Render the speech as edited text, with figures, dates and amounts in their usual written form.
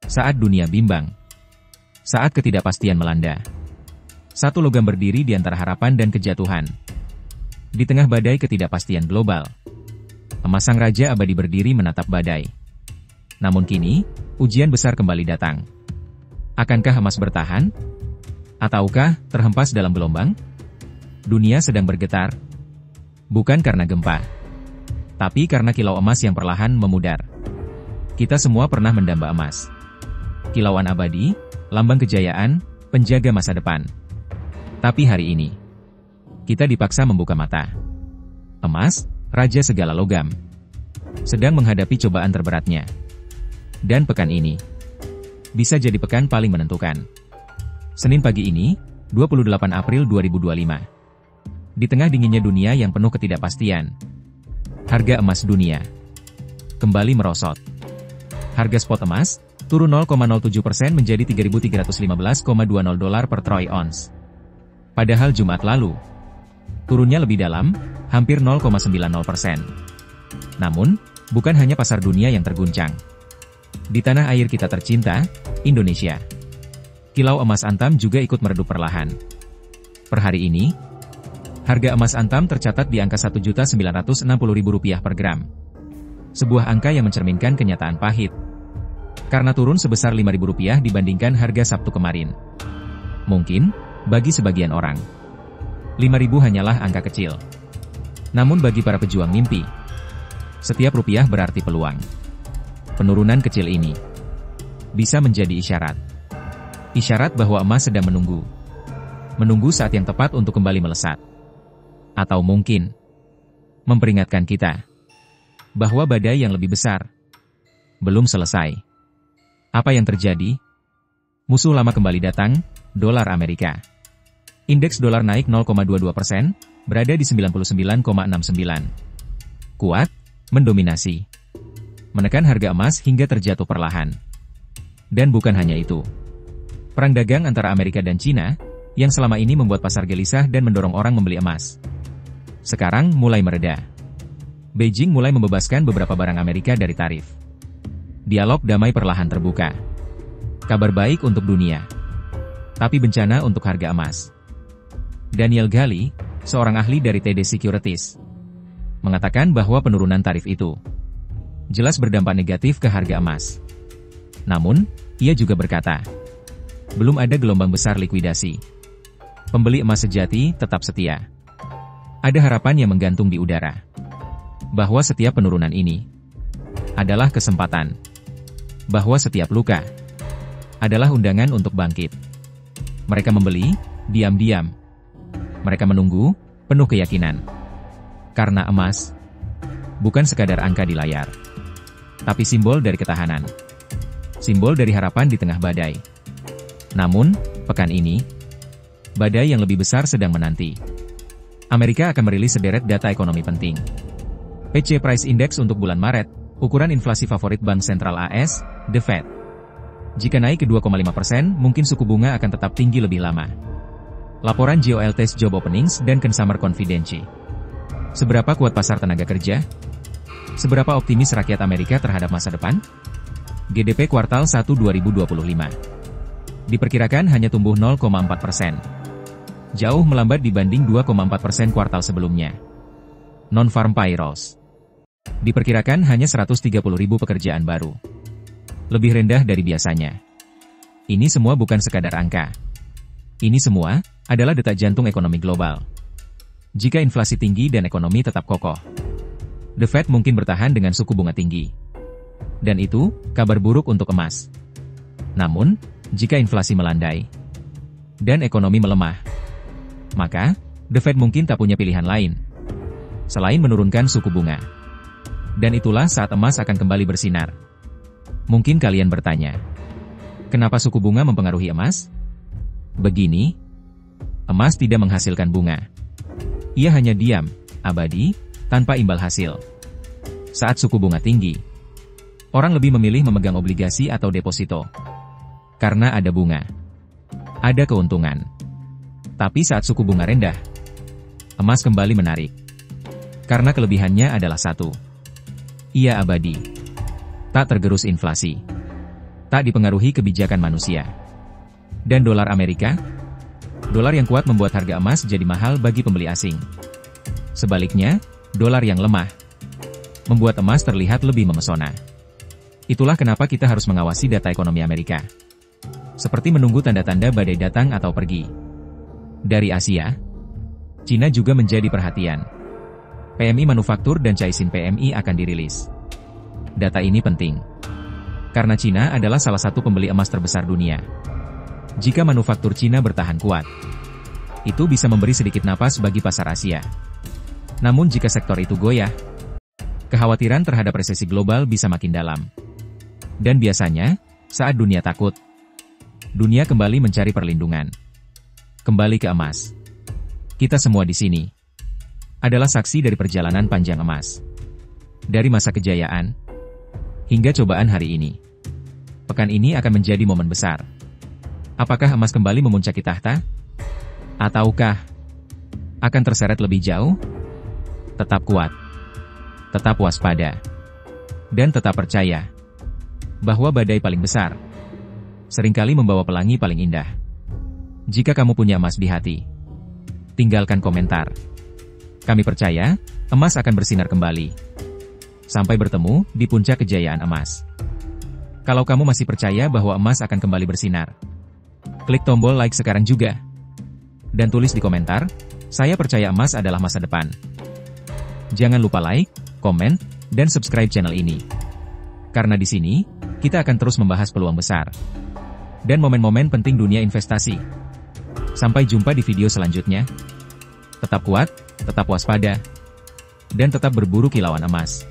Saat dunia bimbang. Saat ketidakpastian melanda. Satu logam berdiri di antara harapan dan kejatuhan. Di tengah badai ketidakpastian global, emas sang raja abadi berdiri menatap badai. Namun kini, ujian besar kembali datang. Akankah emas bertahan? Ataukah terhempas dalam gelombang? Dunia sedang bergetar. Bukan karena gempa, tapi karena kilau emas yang perlahan memudar. Kita semua pernah mendamba emas. Kilauan abadi, lambang kejayaan, penjaga masa depan. Tapi hari ini, kita dipaksa membuka mata. Emas, raja segala logam, sedang menghadapi cobaan terberatnya. Dan pekan ini, bisa jadi pekan paling menentukan. Senin pagi ini, 28 April 2025. Di tengah dinginnya dunia yang penuh ketidakpastian, harga emas dunia kembali merosot. Harga spot emas turun 0,07% menjadi $3.315,20 per troy ounce. Padahal Jumat lalu, turunnya lebih dalam, hampir 0,90%. Namun, bukan hanya pasar dunia yang terguncang. Di tanah air kita tercinta, Indonesia, kilau emas Antam juga ikut meredup perlahan. Per hari ini, harga emas Antam tercatat di angka Rp1.960.000 per gram. Sebuah angka yang mencerminkan kenyataan pahit. Karena turun sebesar Rp5.000 dibandingkan harga Sabtu kemarin. Mungkin, bagi sebagian orang, Rp5.000 hanyalah angka kecil. Namun bagi para pejuang mimpi, setiap rupiah berarti peluang. Penurunan kecil ini bisa menjadi isyarat. Isyarat bahwa emas sedang menunggu. Menunggu saat yang tepat untuk kembali melesat. Atau mungkin, memperingatkan kita bahwa badai yang lebih besar belum selesai. Apa yang terjadi? Musuh lama kembali datang, dolar Amerika. Indeks dolar naik 0,22%, berada di 99,69. Kuat, mendominasi. Menekan harga emas hingga terjatuh perlahan. Dan bukan hanya itu. Perang dagang antara Amerika dan Cina, yang selama ini membuat pasar gelisah dan mendorong orang membeli emas, sekarang mulai mereda. Beijing mulai membebaskan beberapa barang Amerika dari tarif. Dialog damai perlahan terbuka. Kabar baik untuk dunia, tapi bencana untuk harga emas. Daniel Gali, seorang ahli dari TD Securities, mengatakan bahwa penurunan tarif itu jelas berdampak negatif ke harga emas. Namun, ia juga berkata, belum ada gelombang besar likuidasi. Pembeli emas sejati tetap setia. Ada harapan yang menggantung di udara, bahwa setiap penurunan ini adalah kesempatan, bahwa setiap luka adalah undangan untuk bangkit. Mereka membeli, diam-diam. Mereka menunggu, penuh keyakinan. Karena emas bukan sekadar angka di layar, tapi simbol dari ketahanan. Simbol dari harapan di tengah badai. Namun, pekan ini, badai yang lebih besar sedang menanti. Amerika akan merilis sederet data ekonomi penting. PC Price Index untuk bulan Maret, ukuran inflasi favorit Bank Sentral AS, The Fed. Jika naik ke 2,5%, mungkin suku bunga akan tetap tinggi lebih lama. Laporan JOLTS Job Openings dan Consumer Confidence. Seberapa kuat pasar tenaga kerja? Seberapa optimis rakyat Amerika terhadap masa depan? GDP kuartal 1 2025 diperkirakan hanya tumbuh 0,4%. Jauh melambat dibanding 2,4% kuartal sebelumnya. Non-farm payrolls diperkirakan hanya 130.000 pekerjaan baru. Lebih rendah dari biasanya. Ini semua bukan sekadar angka. Ini semua adalah detak jantung ekonomi global. Jika inflasi tinggi dan ekonomi tetap kokoh, The Fed mungkin bertahan dengan suku bunga tinggi. Dan itu, kabar buruk untuk emas. Namun, jika inflasi melandai dan ekonomi melemah, maka The Fed mungkin tak punya pilihan lain selain menurunkan suku bunga. Dan itulah saat emas akan kembali bersinar. Mungkin kalian bertanya, kenapa suku bunga mempengaruhi emas? Begini, emas tidak menghasilkan bunga. Ia hanya diam, abadi, tanpa imbal hasil. Saat suku bunga tinggi, orang lebih memilih memegang obligasi atau deposito. Karena ada bunga, ada keuntungan. Tapi saat suku bunga rendah, emas kembali menarik. Karena kelebihannya adalah satu. Ia abadi. Tak tergerus inflasi. tak dipengaruhi kebijakan manusia. Dan dolar Amerika? Dolar yang kuat membuat harga emas jadi mahal bagi pembeli asing. Sebaliknya, dolar yang lemah membuat emas terlihat lebih memesona. Itulah kenapa kita harus mengawasi data ekonomi Amerika. Seperti menunggu tanda-tanda badai datang atau pergi. Dari Asia, Cina juga menjadi perhatian. PMI Manufaktur dan Caixin PMI akan dirilis. Data ini penting, karena Cina adalah salah satu pembeli emas terbesar dunia. Jika manufaktur Cina bertahan kuat, itu bisa memberi sedikit napas bagi pasar Asia. Namun jika sektor itu goyah, kekhawatiran terhadap resesi global bisa makin dalam. Dan biasanya, saat dunia takut, dunia kembali mencari perlindungan. Kembali ke emas. Kita semua di sini adalah saksi dari perjalanan panjang emas. Dari masa kejayaan hingga cobaan hari ini. Pekan ini akan menjadi momen besar. Apakah emas kembali memuncaki tahta? Ataukah akan terseret lebih jauh? Tetap kuat, tetap waspada, dan tetap percaya bahwa badai paling besar seringkali membawa pelangi paling indah. Jika kamu punya emas di hati, tinggalkan komentar. Kami percaya, emas akan bersinar kembali. Sampai bertemu di puncak kejayaan emas. Kalau kamu masih percaya bahwa emas akan kembali bersinar, klik tombol like sekarang juga. Dan tulis di komentar, saya percaya emas adalah masa depan. Jangan lupa like, komen, dan subscribe channel ini. Karena di sini, kita akan terus membahas peluang besar dan momen-momen penting dunia investasi. Sampai jumpa di video selanjutnya. Tetap kuat, tetap waspada, dan tetap berburu kilauan emas.